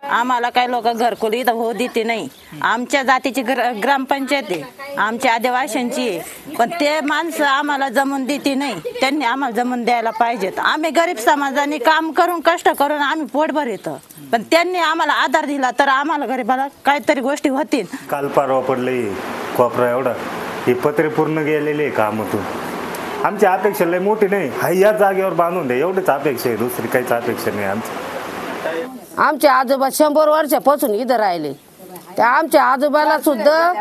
आम्हाला काही लोक घरकुल इथं होऊ देते नाही. आमच्या जातीची ग्रामपंचायत आहे, आमच्या आदिवासींची आहे, पण ते माणसं आम्हाला जमून देते नाही. त्यांनी आम्हाला जमून द्यायला पाहिजेत. आम्ही गरीब समाजाने काम करून कष्ट करून आम्ही पोटभर येतो, पण त्यांनी आम्हाला आधार दिला तर आम्हाला गरीबाला काहीतरी गोष्टी होतील. काल परवा पडले कोपरा एवढा ही पत्रे पूर्ण गेलेली आहे कामातून. आमची अपेक्षा लय मोठी नाही, हा या जागेवर बांधून द्या एवढीच अपेक्षा आहे, दुसरी काहीच अपेक्षा नाही आमची. आमचे आजोबा 100 वर्षापासून इथं राहिले. त्या आमच्या आजोबाला सुद्धा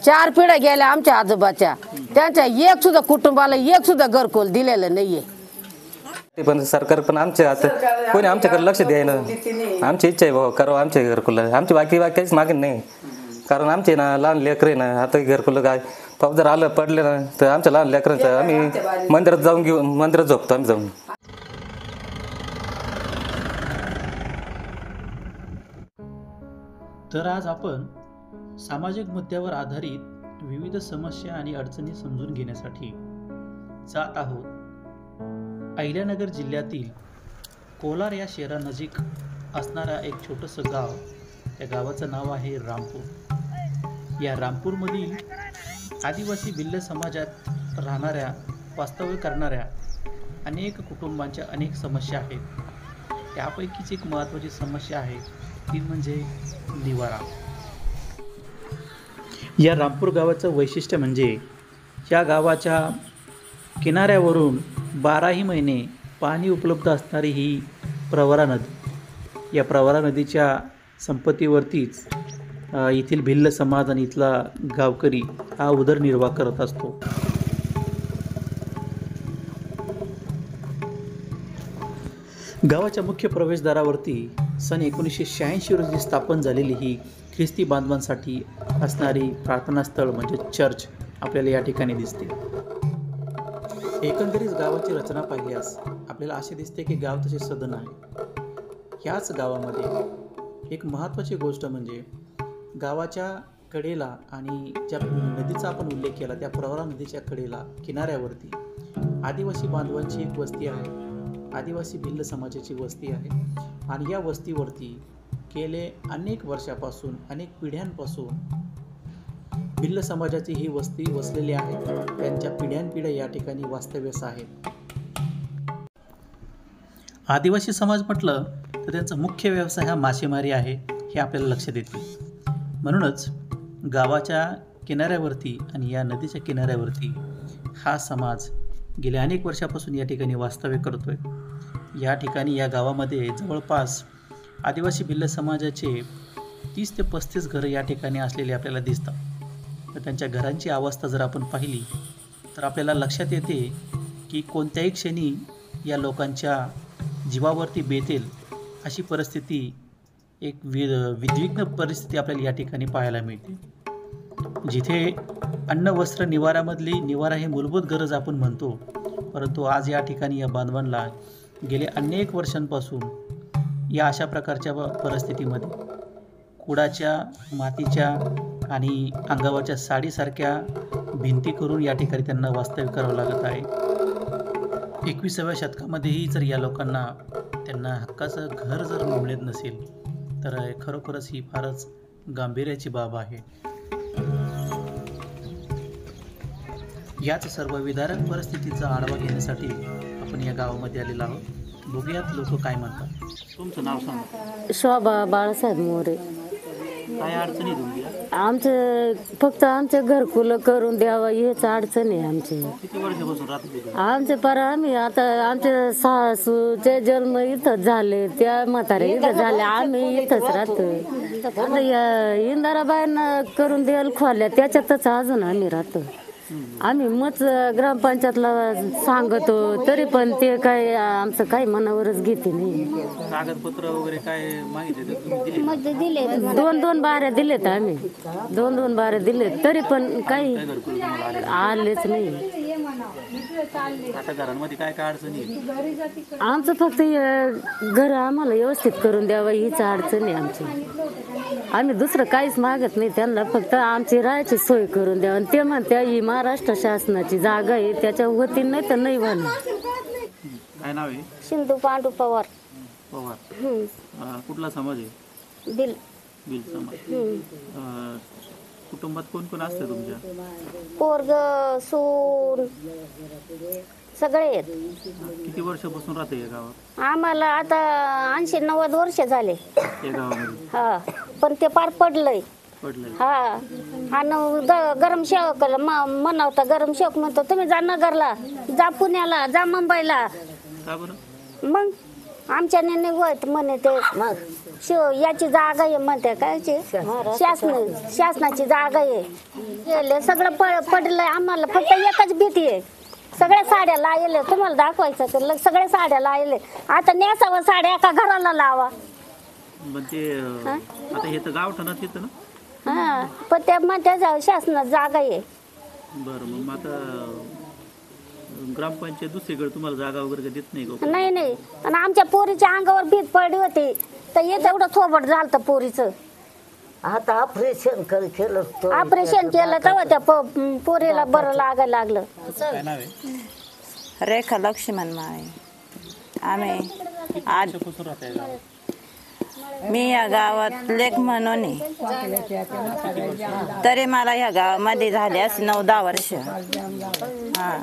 4 पिढ्या गेल्या आमच्या आजोबाच्या. त्यांच्या एक सुद्धा कुटुंबाला एक सुद्धा घरकुल दिलेलं नाहीये. पण सरकार पण आमच्या आता कोणी आमच्याकडे लक्ष द्यायला. आमची इच्छा आहे भाऊ करावं आमच्या घरकुल. आमची बाकी काहीच मागणी नाही, कारण आमचे ना लहान लेकर आहे ना. आता घरकुल काय पाऊस जर आलं पडले ना तर आमच्या लहान लेकरांचं आम्ही मंदिरात जाऊन घेऊ, मंदिरात झोपतो आम्ही जाऊन. तर आज आपण सामाजिक मुद्द्यावर आधारित विविध समस्या आणि अडचणी समजून घेण्यासाठी जात आहोत अहिल्यानगर जिल्ह्यातील कोलार या शहरानजीक असणारा एक छोटंसं गाव. त्या गावाचं नाव आहे रामपूर. या रामपूरमधील आदिवासी भिल्ल समाजात राहणाऱ्या वास्तव्य करणाऱ्या अनेक कुटुंबांच्या अनेक समस्या आहेत. त्यापैकीच एक महत्त्वाची समस्या आहे ती म्हणजे निवारा. या रामपूर गावाचं वैशिष्ट्य म्हणजे या गावाच्या किनाऱ्यावरून 12ही महिने पाणी उपलब्ध असणारी ही प्रवरा नदी. या प्रवरा नदीच्या संपत्तीवरतीच येथील भिल्ल समाज आणि इथला गावकरी हा उदरनिर्वाह करत असतो. गावाच्या मुख्य प्रवेशद्वारावरती सन 1986 रोजी स्थापन झालेली ही ख्रिस्ती बांधवांसाठी असणारी प्रार्थनास्थळ म्हणजे चर्च आपल्याला या ठिकाणी दिसते. एकंदरीत गावाची रचना पाहिल्यास आपल्याला असे दिसते की गाव तसे सदन आहे. ह्याच गावामध्ये एक महत्त्वाची गोष्ट म्हणजे गावाच्या कडेला आणि ज्या नदीचा आपण उल्लेख केला त्या प्रवरा नदीच्या कडेला किनाऱ्यावरती आदिवासी बांधवांची एक वस्ती आहे. आदिवासी भिल्ल समाजाची वस्ती आहे आणि या वस्तीवरती गेले अनेक वर्षापासून अनेक पिढ्यांपासून भिल्ल समाजाची ही वस्ती वसलेली आहे. त्यांच्या पिढ्यानपिढ्या या ठिकाणी वास्तव्यास आहेत. आदिवासी समाज म्हटलं तर त्यांचा मुख्य व्यवसाय हा मासेमारी आहे हे आपल्याला लक्षात येते. म्हणूनच गावाच्या किनाऱ्यावरती आणि या नदीच्या किनाऱ्यावरती हा समाज गेल्या अनेक वर्षापासून या ठिकाणी वास्तव्य करतो आहे. या ठिकाणी या गावामध्ये जवळपास आदिवासी भिल्ल समाजाचे 30 ते 35 घरं या ठिकाणी असलेले आपल्याला दिसतात. तर त्यांच्या घरांची अवस्था जर आपण पाहिली तर आपल्याला लक्षात येते की कोणत्याही क्षणी या लोकांच्या जीवावरती बेतेल अशी परिस्थिती, एक विद्विग्न परिस्थिती आपल्याला या ठिकाणी पाहायला मिळते. जिथे अन्न वस्त्र निवारामधली निवारा हे मूलभूत गरज आपण म्हणतो, परंतु आज या ठिकाणी या बांधवांना गेले अनेक वर्षांपासून या अशा प्रकारच्या परिस्थितीमध्ये कुडाच्या, मातीच्या आणि अंगावरच्या साडीसारख्या भिंती करून या ठिकाणी त्यांना वास्तव्य करावं लागत आहे. 21व्या शतकामध्येही जर या लोकांना त्यांना हक्काचं घर जर मिळत नसेल तर खरोखरच ही फारच गांभीर्याची बाब आहे. याच सर्व विदारक परिस्थितीचा आढावा घेण्यासाठी आपण या गावामध्ये आलेलो आहोत. बघूयात लोक काय म्हणतात. तुमचं नाव सांगा. शोभा बाळासाहेब मोरे. काय अडचणी तुमच्या? आमचं फक्त आमचं घरकुल करून द्यावं हेच अडचण आहे आमची. किती वर्षापासून राहतो? आमचे पर आम्ही आता आमच्या सासूचे जन्म इथंच झाले, त्या म्हातारे इथं झाले, आम्ही इथंच राहतो. आता इंदाराबाईंना करून द्यायला खोल्या त्याच्यातच अजून आम्ही राहतो. आम्ही मच ग्रामपंचायतला सांगतो तरी पण ते काय आमचं काही मनावरच घेते नाही. कागदपत्र वगैरे काय मागितले? दिले 2-2 बाऱ्या दिलेत आम्ही, 2-2 बाऱ्या दिलेत तरी पण काही आलेच नाही. आता घरांमध्ये काय काय अडचणी आहे? आमचं फक्त घर आम्हाला व्यवस्थित करून द्यावं हीच अडचण आहे आमची. आम्ही दुसरं काहीच मागत नाही त्यांना, फक्त आमची राहायची सोय करून द्यावं. ते म्हणत्या ही महाराष्ट्र शासनाची जागा आहे त्याच्या होती नाही तर नाही म्हणून. काय नाव आहे? सिंधू पांडू पवार. पवार. कुठला समाज आहे? बिल बिल समाज. कुटुंबात कोण कोण असतं तुमच्या? पोरग सून सगळे आहेत. किती वर्षापासून राहते या गावात? आम्हाला आता 80-90 वर्ष झाले. या गावामध्ये हा पण ते पार पडलंय. पडलंय. हा आणि गरम शेवक म्हणावता गरम शेवक म्हणतो तुम्ही जा नगरला, जा पुण्याला, जा मुंबईला. का बरं? मग आमच्या निवत म्हणे ते याची जागा आहे म्हणते काय शासनाची जागा आहे. सगळं पडलंय. आम्हाला फक्त एकच भीती आहे, सगळ्या साड्या लायले. तुम्हाला दाखवायचं तर सगळ्या साड्या लायले. आता नेसावं साड्या एका घराला लावा. म्हणजे आता हे तर गावठाणात येतं ना? हा पण ते म्हणते शासनात जागा आहे. बरं मग आता ग्रामपंचायत दुसरीकडे तुम्हाला जागा वगैरे देत नाही का? नाही. आणि आमच्या पोरीच्या अंगावर भीत पडली होती तर हे तेवढं थोबट झालं पोरीचं. आता ऑपरेशन केलं तेव्हा त्या पोरीला बरं लागायला लागलं. काय नाव आहे? रेखा लक्ष्मण माळे. आम्ही आज वर्षापासून राहते या गावात? मी या गावात लेख म्हणून आहे. तरी मला या गावामध्ये झाल्यास 9-10 वर्ष. हा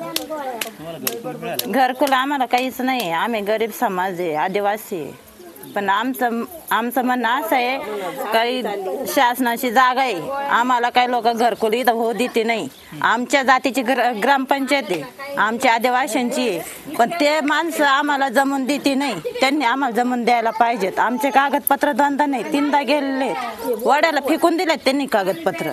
घरकुल आम्हाला काहीच नाही. आम्ही गरीब समाज आहे, आदिवासी आहे. पण आमचं म्हणणं असं आहे काही शासनाची जागा आहे. आम्हाला काही लोक घरकुल इथं होऊ देते नाही. आमच्या जातीची ग्रामपंचायत आहे, आमच्या आदिवासींची आहे. पण ते माणसं आम्हाला जमून देते नाही. त्यांनी आम्हाला जमून द्यायला पाहिजेत. आमचे कागदपत्र 2दा नाही 3दा गेलेले, वड्याला फेकून दिलेत त्यांनी कागदपत्र.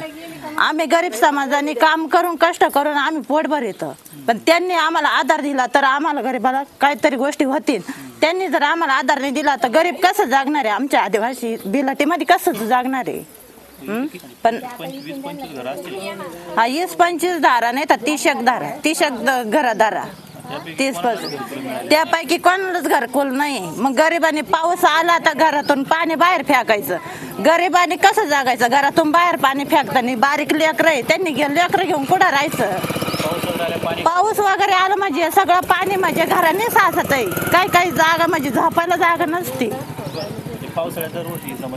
आम्ही गरीब समाजाने काम करून कष्ट करून आम्ही पोटभर येतो. पण त्यांनी आम्हाला आधार दिला तर आम्हाला गरीबाला काहीतरी गोष्टी होतील. त्यांनी जर आम्हाला आधार नाही दिला तर गरीब कसं जागणार आहे? आमच्या आदिवासी बिलाटीमध्ये कसं जागणार आहे? पण 20-25 घर असतील. हा 20-25 धारा नाही तर 30 धारा, 30 घरदारा, 30 त्यापैकी कोणालाच घरकुल नाही. मग गरिबांनी पाऊस आला तर घरातून पाणी बाहेर फेकायचं. गरिबांनी कसं जागायचं? घरातून बाहेर पाणी फेकताना बारीक लेकरं आहे, त्यांनी लेकरं घेऊन कुठं राहायचं? पाऊस वगैरे आलं म्हणजे सगळं पाणी म्हणजे घराने साचत आहे. काही जागा म्हणजे झोपायला जागा नसते.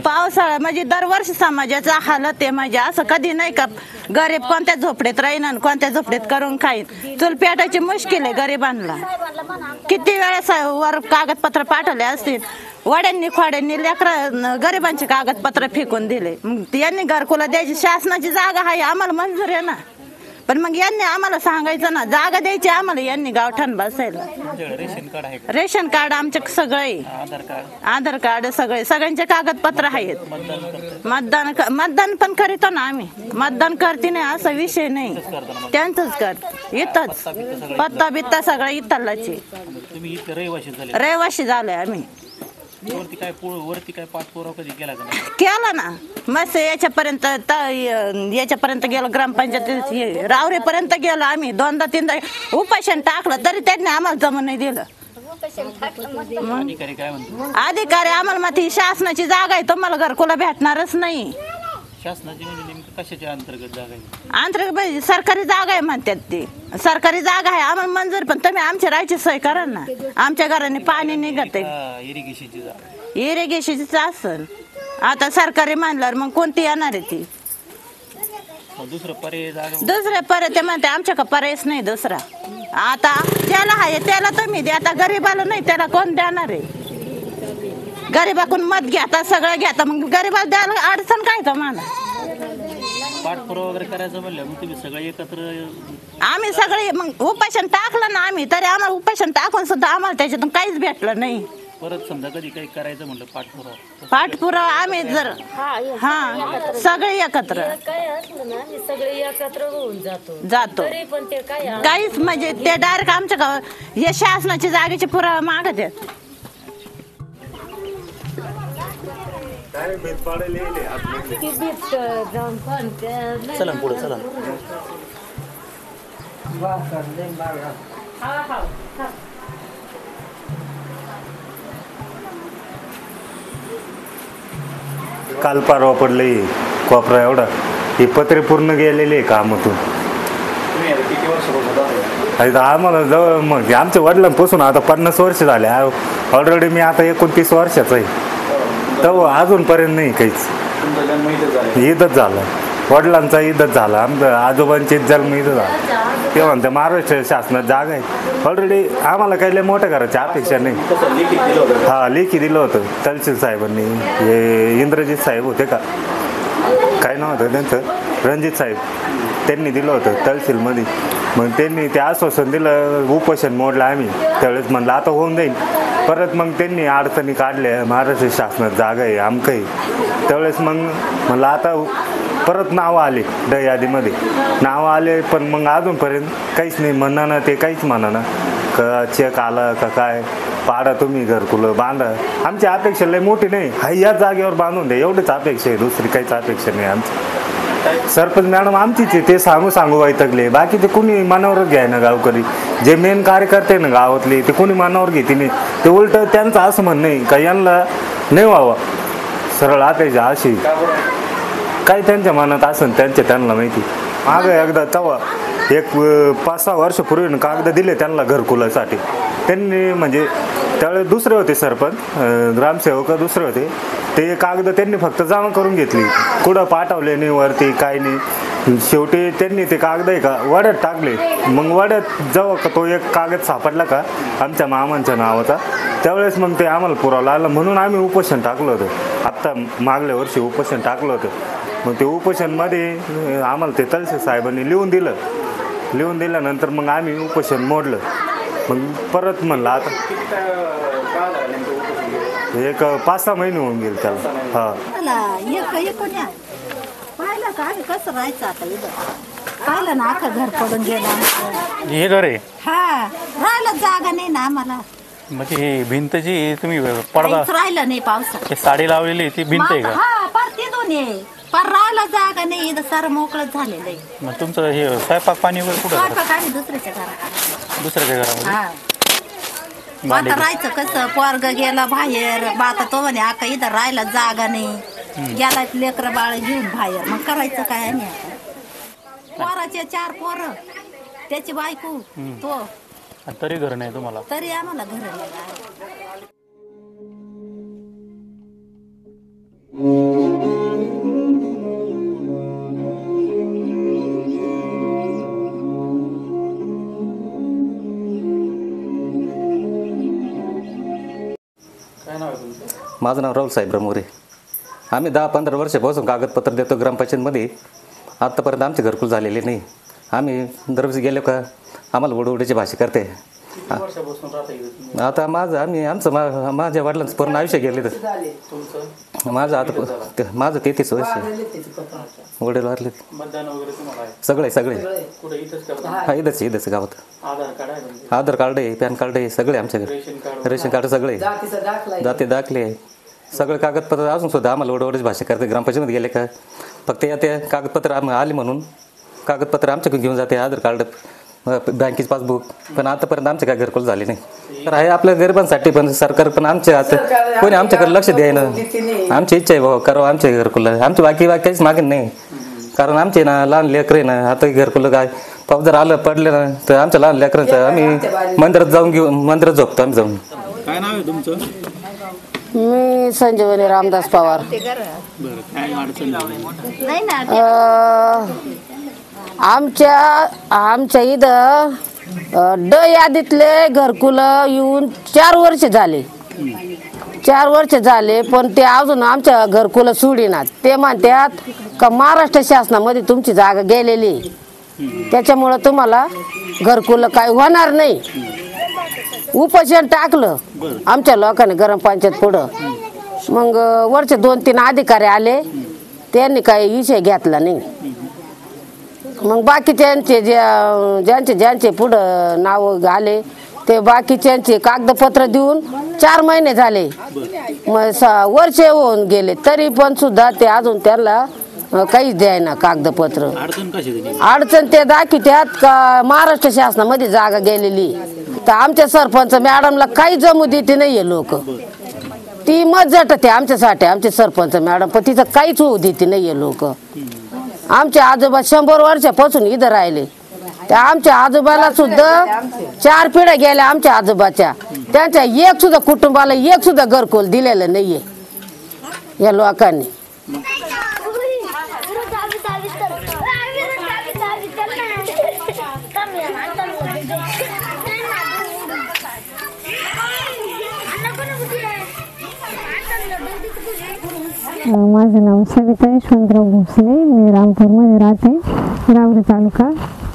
पावसाळा म्हणजे दरवर्षी समाजाचा हालत आहे. म्हणजे असं कधी नाही का गरीब कोणत्या झोपडीत राहीन आणि कोणत्या झोपडीत करून खाईन. चूल पेटायची मुश्किल आहे गरिबांना. किती वेळेस वर कागदपत्र पाठवले असतील, वड्यांनी खोड्यांनी लेकरं गरिबांचे कागदपत्र फेकून दिले. मग यांनी घरकुला द्यायची शासनाची जागा आहे, आम्हाला मंजूर आहे ना. पण मग यांनी आम्हाला सांगायचं ना, जागा द्यायची आम्हाला. यांनी गावठाण बसायला. रेशन कार्ड आमचे सगळे, आधार कार्ड सगळ्यांचे कागदपत्र आहेत. मतदान पण करीतो ना आम्ही. मतदान करते नाही असा विषय नाही, त्यांचंच करत. इथंच पत्ता बित्ता सगळं इथलाचे. रहिवाशी झालोय आम्ही. वरती काय पाठपुरावा कधी केला ना मस्त. याच्यापर्यंत गेलो ग्रामपंचायत, रावरेपर्यंत गेलो आम्ही. 2दा-3दा उपोषण टाकलं तरी त्यांनी आम्हाला जमून नाही दिलं. अधिकारी आम्हाला माहिती शासनाची जागा आहे, तुम्हाला घरकुला भेटणारच नाही. शासनाची म्हणजे नेमकं कशाच्या अंतर्गत जागा आहे? अंतर्गत सरकारी जागा आहे म्हणतात. ते सरकारी जागा आहे आम्हाला मंजूर. पण तुम्ही आमची राहायची सोय करा ना. आमच्या घराने पाणी निघत आहे. इरिगेशनची जागा, इरिगेशनची असेल. आता सरकारी मानल्यावर मग कोणती येणार आहे ती? दुसरं पर्याय ते म्हणते आमच्या का पर्यायच नाही दुसरा. आता ज्याला आहे त्याला तुम्ही द्या. आता गरीबाला नाही त्याला कोण देणार आहे? गरीबाकडून मत घेता, सगळं घेता, मग गरीबाला द्यायला अडचण काय तुम्हाला? पाठपुरावा वगैरे करायचं म्हणलं मग तुम्ही सगळे एकत्र. आम्ही सगळे मग उपोषण टाकलं ना आम्ही, तरी आम्हाला उपोषण टाकून सुद्धा आम्हाला त्याच्यातून काहीच भेटलं नाही. परत समजा कधी काही करायचं म्हणलं पाठपुरावा आम्ही जर सगळे एकत्र सगळे एकत्र होऊन जातो. काहीच म्हणजे ते डायरेक्ट आमच्या गावात हे शासनाची जागेचे पुरावा मागत आहेत. चला पुढे चला. काल परवा पडले कोपरा एवढा. ही पत्रे पूर्ण गेलेली आहे कामातून. आम्हाला जवळ मग आमच्या वडिलांपासून आता 50 वर्ष झाले. ऑलरेडी मी आता 29 वर्षाचा आहे. तेव्हा अजूनपर्यंत नाही काहीच. तुमचा जन्म इथं झाला. ईदच झाला, वडिलांचा ईदच झाला, आमचं आजोबांचे जन्म इथं झाला. ते म्हणते महाराष्ट्र शासनात जागा आहे ऑलरेडी, आम्हाला काही लय मोठ्या करायची अपेक्षा नाही. कसं लिखित दिलं होतं? हा लेखी दिलं होतं तहसील साहेबांनी. हे इंद्रजित साहेब होते का, काय नाव होतं त्यांचं, रणजित साहेब, त्यांनी दिलं होतं तहसीलमध्ये. मग त्यांनी ते आश्वासन दिलं, उपोषण मोडलं आम्ही. त्यावेळेस म्हणलं आता होऊन जाईल. परत मग त्यांनी अडचणी काढल्या, महाराष्ट्र शासनात जागा आहे आमकं आहे. त्यावेळेस मग म्हणलं आता परत नावं आले यादीमध्ये, नावं आले, पण मग अजूनपर्यंत काहीच नाही. म्हणा ना ते काहीच म्हणा ना का चेक आला का काय, पाडा तुम्ही घरकुलं बांधा. आमची अपेक्षा लय मोठी नाही, हा याच जागेवर बांधून द्या एवढीच अपेक्षा आहे, दुसरी काहीच अपेक्षा नाही आमची. सरपंच मॅडम आमचीच आहे, ते सांगू वैतगले. बाकी ते कुणी मनावरच घ्याय ना, गावकरी जे मेन कार्यकर्ते ना गावातले ते कुणी मनावर घेते नाही. ते उलट त्यांचं असं म्हणणं आहे का यांना नाही व्हावं, सरळ अपेक्षा अशी काही त्यांच्या मनात असेल त्यांना माहिती. मागं एकदा तेव्हा एक 5-6 वर्षापूर्वी कागद दिले त्यांना घरकुलासाठी. त्यांनी म्हणजे त्यावेळेस दुसरे होते सरपंच, ग्रामसेवक दुसरे होते. ते कागद त्यांनी फक्त जमा करून घेतली, कुठं पाठवले नाही वरती काय नाही. शेवटी त्यांनी ते कागद आहे का वड्यात टाकले. मग वड्यात जेव्हा तो एक कागद सापडला का आमच्या मामांच्या नावाचा, त्यावेळेस मग ते आम्हाला पुरावं आलं. म्हणून आम्ही उपोषण टाकलं होतं, आत्ता मागल्या वर्षी उपोषण टाकलं होतं. मग ते उपोषणमध्ये आम्हाला ते तहसील साहेबांनी लिहून दिल्यानंतर मग आम्ही उपोषण मोडलं. मग परत म्हणलं आता एक 5-6 महिने होऊन गेले त्याला. हां पाहिलं का आम्ही कसं राहायचं आता इथं, पाहिलं ना अख्खं घर पडून गेलं आमचं. हे घर आहे हा, राहायला जागा नाही ना आम्हाला, म्हणजे ही भिंत जी तुम्ही पडदा काहीच राहिलं नाही पावसात. हे साडी लावलेली ती भिंत आहे का? हा, पार तिथून आहे, पार राहायला जागा नाही, इथं सारं मोकळंच झालेलं आहे. मग तुमचं हे स्वयंपाक पाणी वगैरे कुठं करता? स्वयंपाक आम्ही दुसऱ्याच्या घरात. दुसऱ्याच्या घरामध्ये? हा, आता राहायचं कसं, पोरग गेला बाहेर, आता तो म्हणे आका इथं राहायला जागा नाही, गेला लेकरं बाळ घेऊन बाहेर, मग करायचं काय आम्ही आता. पोराचे 4 पोरं, त्याची बायको, तो, तरी घर नाही तुम्हाला? तरी आम्हाला घर नाही. काय नाव आहे तुमचं? माझं नाव राहुल साहेबराव मोरे. आम्ही 10-15 वर्षापासून कागदपत्र देतो ग्रामपंचायतमध्ये. आत्तापर्यंत आमचे घरकुल झालेले नाही. आम्ही दरवर्षी गेलो का आम्हाला ओढवडीची भाषा करते. आता माझ्या वडिलांचं पूर्ण आयुष्य गेले. तर माझं आता माझं 33 वर्ष. वडील वारले. सगळे हा इथंच गावात. आधार कार्ड आहे, पॅन कार्ड आहे, सगळे आमच्याकडे. रेशन कार्ड सगळे, जाती दाखले, सगळे कागदपत्र अजून सुद्धा आम्हाला ओढवडीची भाषा करते. ग्रामपंचायतीमध्ये गेले का फक्त त्या कागदपत्र आले म्हणून कागदपत्र आमच्याकडे घेऊन जाते, आधार कार्ड, बँकेचं पासबुक. पण आतापर्यंत आमचे काय घरकुल झाले नाही. तर आहे आपल्या गरिबांसाठी, पण सरकार पण आमच्या आता कोणी आमच्याकडे लक्ष द्यायनं. आमची इच्छा आहे बाबा करावं आमच्या घरकुल. आमची बाकी काहीच मागेन नाही, कारण आमचे ना लहान लेकरं आहे ना. आता घरकुल काय पाऊस जर आलं पडले ना तर आमच्या लहान लेकरांचं आम्ही मंदिरात झोपतो आम्ही जाऊन. काय नाव आहे तुमचं? मी संजीवनी रामदास पवार. काय अडचण नाही ना, आमच्या इथं यादीतले घरकुल येऊन 4 वर्ष झाले. 4 वर्ष झाले, पण ते अजून आमच्या घरकुल सोडिनात. ते म्हणतात का महाराष्ट्र शासनामध्ये तुमची जागा गेलेली, त्याच्यामुळं तुम्हाला घरकुल काय होणार नाही. उपोषण टाकलं आमच्या लोकांनी ग्रामपंचायत पुढं. मग वरचे 2-3 अधिकारी आले, त्यांनी काही विषय घेतला नाही. मग बाकीच्यांचे ज्यांचे पुढं नाव आले ते बाकीच्यांचे कागदपत्र देऊन 4 महिने झाले, मग वर्ष होऊन गेले, तरी पण सुद्धा ते अजून त्यांना काहीच द्यायना कागदपत्र. अडचण ते दाखवतात का महाराष्ट्र शासनामध्ये जागा गेलेली. तर आमच्या सरपंच मॅडमला काही जमू देते नाहीये लोक. ती मत झटते आमच्यासाठी, आमचे सरपंच मॅडम, पण तिचं काहीच होऊ देते नाहीये लोक. आमचे आजोबा 100 वर्षापासून इथं राहिले. त्या आमच्या आजोबाला सुद्धा 4 पिढ्या गेल्या आमच्या आजोबाच्या. त्यांच्या एक सुद्धा कुटुंबाला एक सुद्धा घरकुल दिलेलं नाहीये. या लोकांनी. माझं नाव सविता यशवंतराव भोसले. मी रामपूरमध्ये राहते, रावरी तालुका.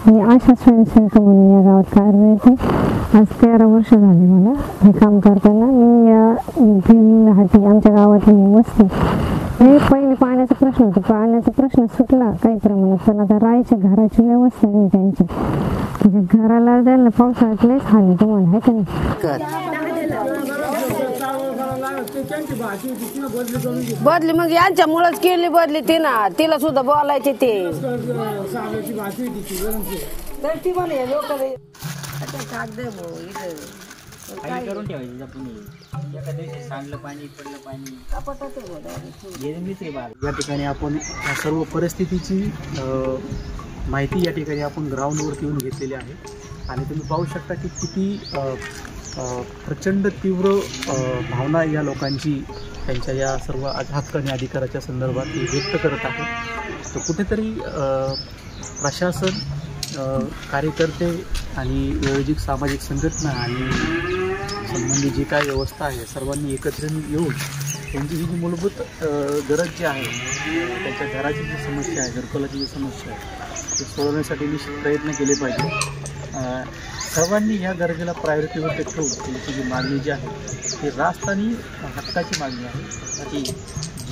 मी आशा स्वयंसेविका म्हणून या गावात कार्यरत आहे. आज 13 वर्ष झाली मला हे काम करताना. मी या हाती आमच्या गावातली वस्ती. हे पहिले पाण्याचा प्रश्न होता, पाण्याचा प्रश्न सुटला काही प्रमाणात, पण आता राहायच्या घराची व्यवस्था नाही त्यांची. म्हणजे घराला जायला पावसाळ्यात लयच हाल तुम्हाला आहे का नाही. बदली मग यांच्यामुळेच केली बदली तिला सुद्धा बोलायचे ते. करून ठेवायचं एका दिवशी सांडलं पाणी पडलं पाणी. या ठिकाणी आपण या सर्व परिस्थितीची माहिती या ठिकाणी आपण ग्राउंडवरती येऊन घेतलेली आहे आणि तुम्ही पाहू शकता की किती प्रचंड तीव्र भावना या लोकांची त्यांच्या या सर्व हक्क आणि अधिकाराच्या संदर्भात ते व्यक्त करत आहे. तर कुठेतरी प्रशासन, कार्यकर्ते आणि वैयक्तिक सामाजिक संघटना आणि संबंधित जी काय व्यवस्था आहे सर्वांनी एकत्र येऊन त्यांची ही जी मूलभूत गरज जी आहे, त्यांच्या घराची जी समस्या आहे, घरकुलाची जी समस्या आहे ती सोडवण्यासाठी निश्चित प्रयत्न केले पाहिजे. सर्वांनी या गरजेला प्रायोरिटीवरती ठेवून त्यांची जी मागणी जी आहे ती रास्त आणि हक्काची मागणी आहे की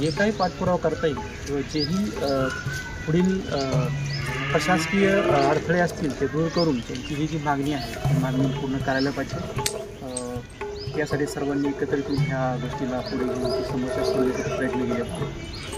जे काही पाठपुरावा करता येईल किंवा जेही पुढील प्रशासकीय अडथळे असतील ते दूर करून त्यांची ही जी मागणी आहे ती मागणी पूर्ण करायला पाहिजे. यासाठी सर्वांनी एकत्रित ह्या गोष्टीला पुढे घेऊन ती समस्या सोडवण्यासाठी प्रयत्न केले पाहिजे.